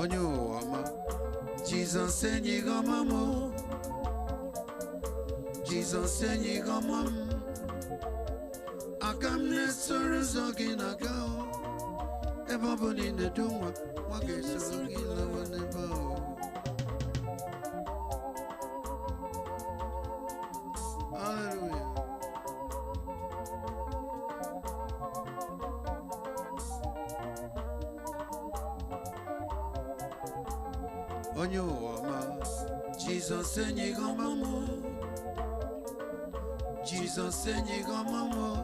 Onyo ama. Jesus enyi gomamo. Jesus enyi gomam. Akam ne soruzogi nagao. Ebaboni ne dumwa. Wage sorugi lawanebao. Hallelujah. Onyo ama. Jesus enyi gomamo. Jesus enyi gomamo.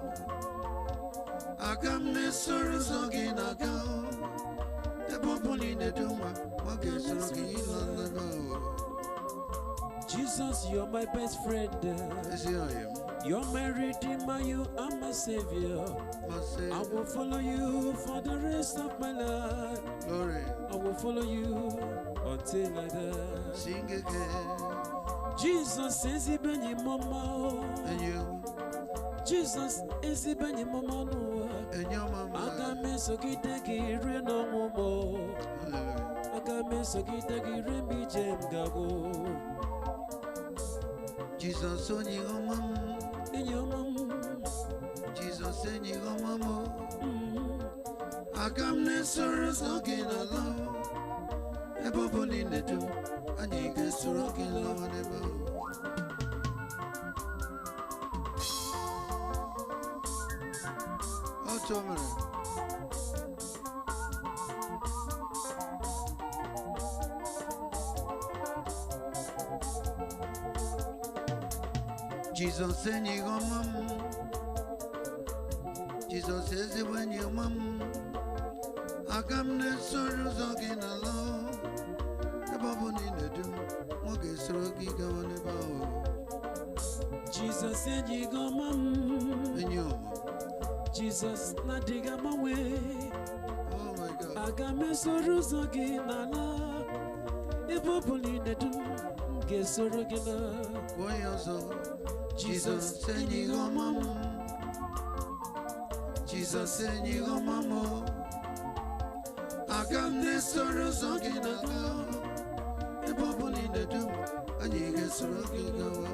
Agam ne soruzogi nagao. Eboboni ne dumwa. Wage sorugi lawanebao. Jesus, you're my best friend. Yes, I am. You're my redeemer, you are my savior. My Savior. I will follow you for the rest of my life. Glory. I will follow you until I die. Sing again. Jesus is even your mama. And you. Jesus is even your mama. And your mama. I got me so get the gear no more. I got me so get the gear me jam gago. Jesus on your mom. In your mom. Jesus and your mama. I come ne sorrows again alone. A bubble in the tomb. And you get sorrowing low and above. Oh, Tommy. Jesus and your mom. Jesus says it when your mom. I come ne sorrows again alone. A bubble in the doom. What is rocky going about? Jesus said you go mom. And your mom. Jesus na diga my way. Oh my God. I got me sorrows again ala. If I believe the doom, get sorrow again. Why also? Jesus and you go mom. Jesus and you go mama. I got this sorrows again ago. A bubble in the doom, and you get sorrow again.